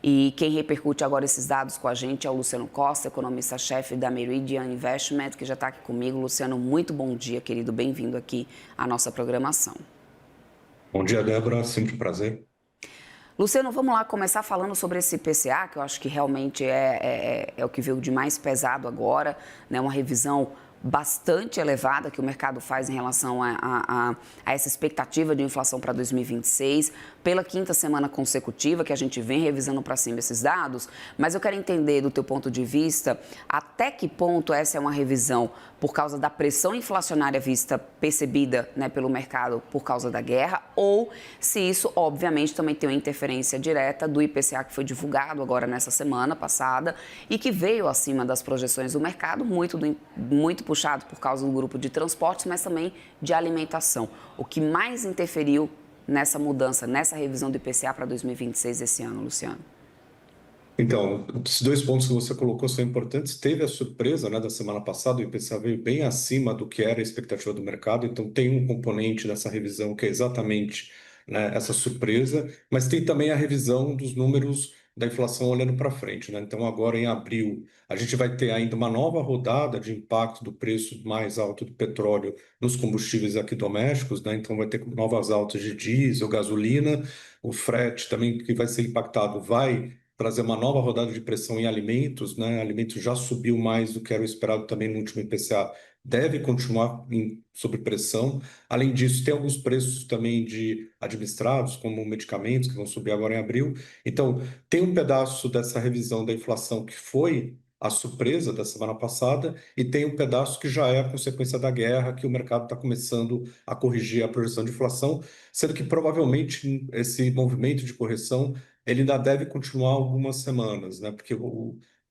E quem repercute agora esses dados com a gente é o Luciano Costa, economista-chefe da Meridian Investment, que já está aqui comigo. Luciano, muito bom dia, querido. Bem-vindo aqui à nossa programação. Bom dia, Débora. Sempre um prazer. Luciano, vamos lá começar falando sobre esse IPCA, que eu acho que realmente é o que veio de mais pesado agora, né? Uma revisão bastante elevada que o mercado faz em relação a essa expectativa de inflação para 2026, pela quinta semana consecutiva que a gente vem revisando para cima esses dados, mas eu quero entender do teu ponto de vista até que ponto essa é uma revisão por causa da pressão inflacionária percebida, né, pelo mercado por causa da guerra, ou se isso, obviamente, também tem uma interferência direta do IPCA que foi divulgado agora nessa semana passada e que veio acima das projeções do mercado, muito puxado por causa do grupo de transportes, mas também de alimentação. O que mais interferiu nessa mudança, nessa revisão do IPCA para 2026 esse ano, Luciano? Então, esses dois pontos que você colocou são importantes. Teve a surpresa, né, da semana passada, o IPCA veio bem acima do que era a expectativa do mercado, então tem um componente nessa revisão que é exatamente, né, essa surpresa, mas tem também a revisão dos números da inflação olhando para frente, né? Então, agora em abril, a gente vai ter ainda uma nova rodada de impacto do preço mais alto do petróleo nos combustíveis aqui domésticos, né? Então, vai ter novas altas de diesel, gasolina, o frete também que vai ser impactado vai trazer uma nova rodada de pressão em alimentos, né? Alimentos já subiu mais do que era o esperado também no último IPCA, deve continuar sob pressão. Além disso, tem alguns preços também de administrados, como medicamentos, que vão subir agora em abril. Então, tem um pedaço dessa revisão da inflação que foi a surpresa da semana passada, e tem um pedaço que já é a consequência da guerra, que o mercado está começando a corrigir a projeção de inflação, sendo que provavelmente esse movimento de correção ele ainda deve continuar algumas semanas, né? Porque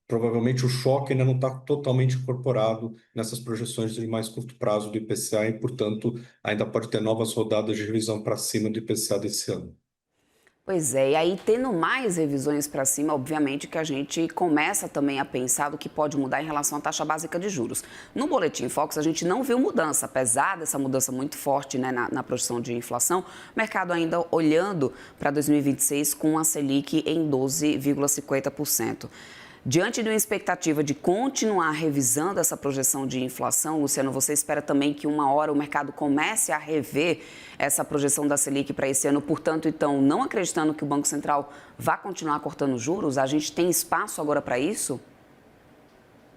provavelmente o choque ainda não está totalmente incorporado nessas projeções de mais curto prazo do IPCA e, portanto, ainda pode ter novas rodadas de revisão para cima do IPCA desse ano. Pois é, e aí tendo mais revisões para cima, obviamente que a gente começa também a pensar do que pode mudar em relação à taxa básica de juros. No Boletim Focus, a gente não viu mudança, apesar dessa mudança muito forte, né, na projeção de inflação, o mercado ainda olhando para 2026 com a Selic em 12,50%. Diante de uma expectativa de continuar revisando essa projeção de inflação, Luciano, você espera também que uma hora o mercado comece a rever essa projeção da Selic para esse ano, portanto, então, não acreditando que o Banco Central vá continuar cortando juros? A gente tem espaço agora para isso?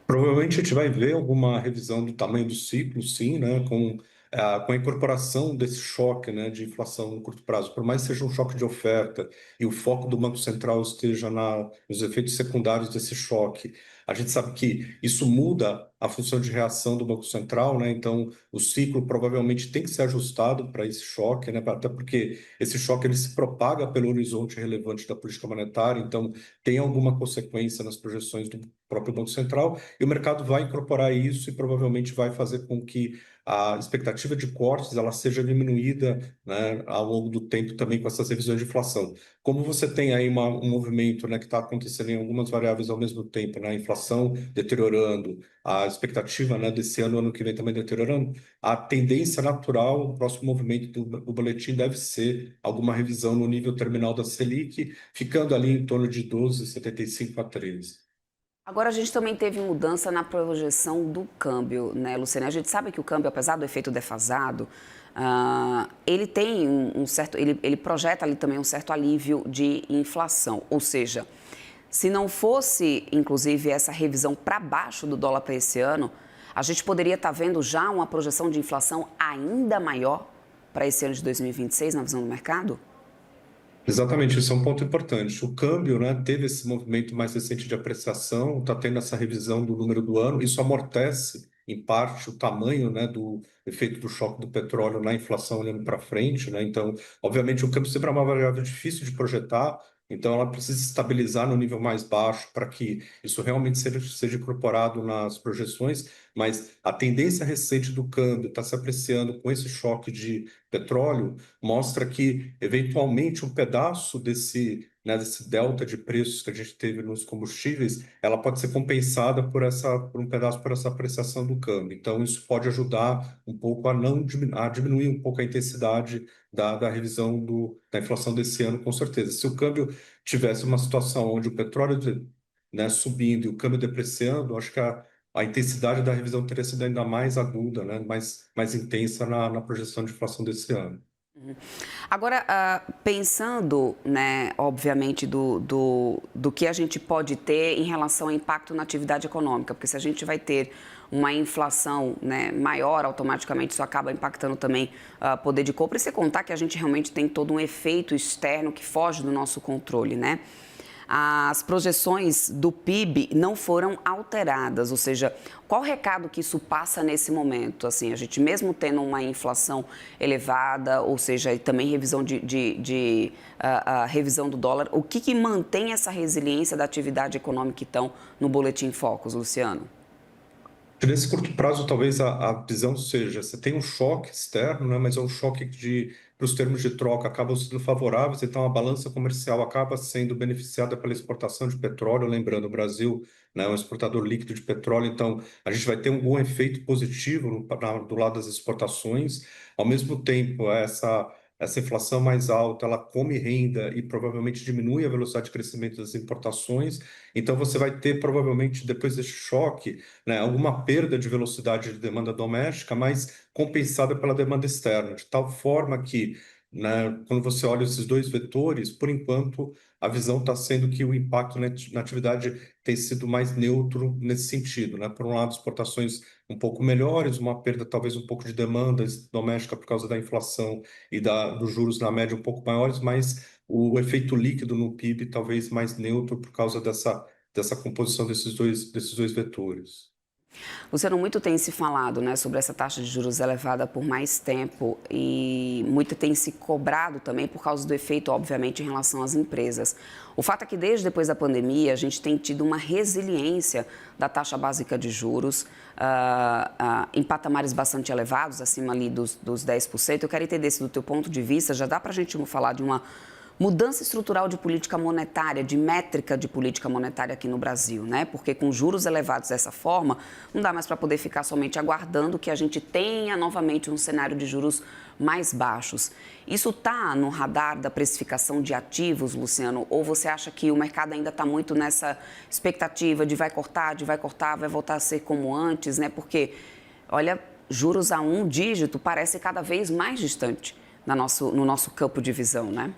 Provavelmente a gente vai ver alguma revisão do tamanho do ciclo, sim, né, com a incorporação desse choque, né, de inflação no curto prazo. Por mais que seja um choque de oferta e o foco do Banco Central esteja nos efeitos secundários desse choque, a gente sabe que isso muda a função de reação do Banco Central, né? Então, o ciclo provavelmente tem que ser ajustado para esse choque, né? Até porque esse choque ele se propaga pelo horizonte relevante da política monetária, então tem alguma consequência nas projeções do próprio Banco Central, e o mercado vai incorporar isso e provavelmente vai fazer com que a expectativa de cortes ela seja diminuída, né, ao longo do tempo também com essas revisões de inflação. Como você tem aí um movimento, né, que está acontecendo em algumas variáveis ao mesmo tempo, né, a inflação deteriorando, a expectativa, né, desse ano que vem também deteriorando, a tendência natural, o próximo movimento do boletim deve ser alguma revisão no nível terminal da Selic, ficando ali em torno de 12,75 a 13. Agora, a gente também teve mudança na projeção do câmbio, né, Luciana? A gente sabe que o câmbio, apesar do efeito defasado, ele tem um certo, ele projeta ali também um certo alívio de inflação. Ou seja, se não fosse, inclusive, essa revisão para baixo do dólar para esse ano, a gente poderia estar vendo já uma projeção de inflação ainda maior para esse ano de 2026, na visão do mercado? Exatamente, isso é um ponto importante. O câmbio, né, teve esse movimento mais recente de apreciação, está tendo essa revisão do número do ano, isso amortece, em parte, o tamanho, né, do efeito do choque do petróleo na inflação olhando para frente, né? Então, obviamente, o câmbio sempre é uma variável difícil de projetar, então ela precisa estabilizar no nível mais baixo para que isso realmente seja incorporado nas projeções, mas a tendência recente do câmbio está se apreciando com esse choque de petróleo, mostra que, eventualmente, um pedaço desse delta de preços que a gente teve nos combustíveis, ela pode ser compensada por um pedaço por essa apreciação do câmbio. Então, isso pode ajudar um pouco a diminuir um pouco a intensidade da revisão da inflação desse ano, com certeza. Se o câmbio tivesse uma situação onde o petróleo, né, subindo e o câmbio depreciando, acho que a intensidade da revisão teria sido ainda mais aguda, né, mais intensa na projeção de inflação desse ano. Agora, pensando, né, obviamente, do que a gente pode ter em relação ao impacto na atividade econômica, porque se a gente vai ter uma inflação, né, maior, automaticamente isso acaba impactando também poder de compra, e sem contar que a gente realmente tem todo um efeito externo que foge do nosso controle, né? As projeções do PIB não foram alteradas, ou seja, qual o recado que isso passa nesse momento? Assim, a gente mesmo tendo uma inflação elevada, ou seja, e também revisão revisão do dólar, o que mantém essa resiliência da atividade econômica então no Boletim Focus, Luciano? Nesse curto prazo, talvez a visão seja, você tem um choque externo, né, mas é um choque para os termos de troca acabam sendo favoráveis, então a balança comercial acaba sendo beneficiada pela exportação de petróleo, lembrando, o Brasil, né, é um exportador líquido de petróleo, então a gente vai ter um bom efeito positivo do lado das exportações, ao mesmo tempo essa inflação mais alta, ela come renda e provavelmente diminui a velocidade de crescimento das importações, então você vai ter provavelmente, depois desse choque, né, alguma perda de velocidade de demanda doméstica, mas compensada pela demanda externa, de tal forma que, né, quando você olha esses dois vetores, por enquanto, a visão está sendo que o impacto na atividade tem sido mais neutro nesse sentido, né? Por um lado, exportações um pouco melhores, uma perda talvez um pouco de demanda doméstica por causa da inflação e dos juros na média um pouco maiores, mas o efeito líquido no PIB talvez mais neutro por causa dessa composição desses dois vetores. Luciano, muito tem se falado, né, sobre essa taxa de juros elevada por mais tempo e muito tem se cobrado também por causa do efeito, obviamente, em relação às empresas. O fato é que desde depois da pandemia a gente tem tido uma resiliência da taxa básica de juros em patamares bastante elevados, acima ali dos 10%. Eu quero entender se do teu ponto de vista já dá para a gente falar de uma mudança estrutural de política monetária, de métrica de política monetária aqui no Brasil, né? Porque com juros elevados dessa forma, não dá mais para poder ficar somente aguardando que a gente tenha novamente um cenário de juros mais baixos. Isso está no radar da precificação de ativos, Luciano? Ou você acha que o mercado ainda está muito nessa expectativa de vai cortar, vai voltar a ser como antes, né? Porque, olha, juros a um dígito parece cada vez mais distante no nosso campo de visão, né?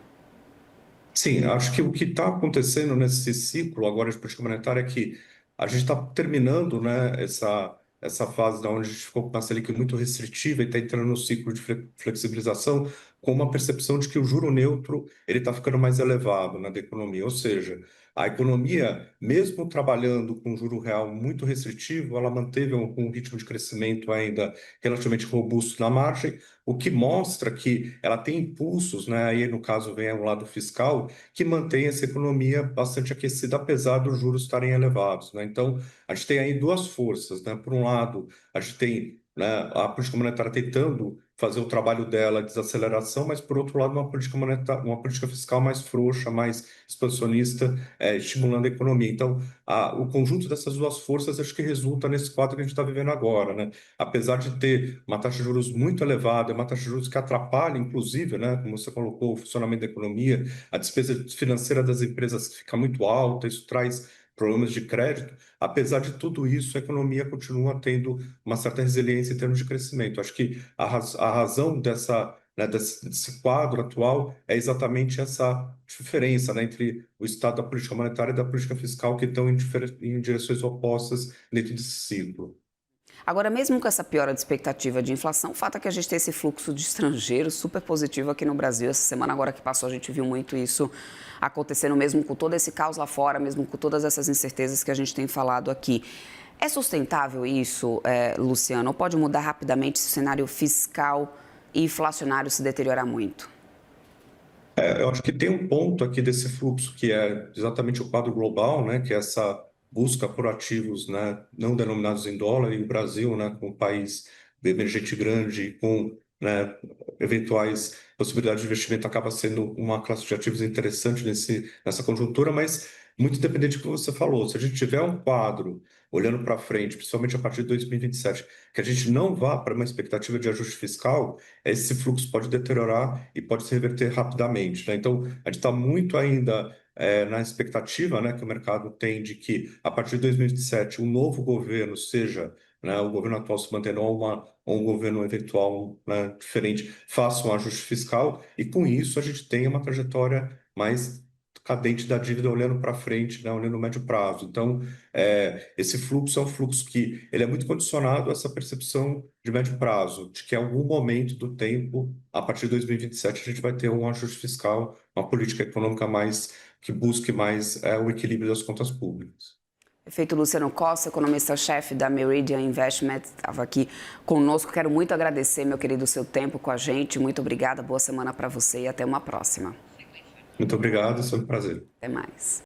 Sim, acho que o que está acontecendo nesse ciclo agora de política monetária é que a gente está terminando, né, essa fase da onde a gente ficou com uma Selic muito restritiva e está entrando no ciclo de flexibilização com uma percepção de que o juro neutro ele está ficando mais elevado na da economia, ou seja, a economia, mesmo trabalhando com juro real muito restritivo, ela manteve um ritmo de crescimento ainda relativamente robusto na margem, o que mostra que ela tem impulsos, né, aí no caso vem o lado fiscal, que mantém essa economia bastante aquecida, apesar dos juros estarem elevados, né? Então, a gente tem aí duas forças, né? Por um lado, a gente tem, né, a política monetária tentando fazer o trabalho dela, desaceleração, mas, por outro lado, uma política monetária, uma política fiscal mais frouxa, mais expansionista, estimulando a economia. Então, o conjunto dessas duas forças acho que resulta nesse quadro que a gente está vivendo agora, né? Apesar de ter uma taxa de juros muito elevada, uma taxa de juros que atrapalha, inclusive, né, como você colocou, o funcionamento da economia, a despesa financeira das empresas fica muito alta, isso traz problemas de crédito. Apesar de tudo isso, a economia continua tendo uma certa resiliência em termos de crescimento. Acho que a razão né, desse quadro atual é exatamente essa diferença, né, entre o estado da política monetária e da política fiscal, que estão em direções opostas dentro desse ciclo. Agora, mesmo com essa piora de expectativa de inflação, o fato é que a gente tem esse fluxo de estrangeiros super positivo aqui no Brasil. Essa semana agora que passou, a gente viu muito isso acontecendo, mesmo com todo esse caos lá fora, mesmo com todas essas incertezas que a gente tem falado aqui. É sustentável isso, Luciano? Ou pode mudar rapidamente se o cenário fiscal e inflacionário se deteriorar muito? Eu acho que tem um ponto aqui desse fluxo que é exatamente o quadro global, né, que é essa busca por ativos, né, não denominados em dólar, e o Brasil, né, como um país emergente grande, com, né, eventuais possibilidades de investimento, acaba sendo uma classe de ativos interessante nessa conjuntura, mas muito independente do que você falou, se a gente tiver um quadro olhando para frente, principalmente a partir de 2027, que a gente não vá para uma expectativa de ajuste fiscal, esse fluxo pode deteriorar e pode se reverter rapidamente, né? Então, a gente está muito ainda na expectativa, né, que o mercado tem de que, a partir de 2027, um novo governo, seja, né, o governo atual se mantendo ou um governo eventual, né, diferente, faça um ajuste fiscal e, com isso, a gente tenha uma trajetória mais cadente da dívida olhando para frente, né, olhando no médio prazo. Então, esse fluxo é um fluxo que ele é muito condicionado a essa percepção de médio prazo, de que em algum momento do tempo, a partir de 2027, a gente vai ter um ajuste fiscal, uma política econômica mais que busque mais o equilíbrio das contas públicas. Prefeito Luciano Costa, economista-chefe da Meridian Investment, estava aqui conosco. Quero muito agradecer, meu querido, o seu tempo com a gente. Muito obrigada, boa semana para você e até uma próxima. Muito obrigado, foi um prazer. Até mais.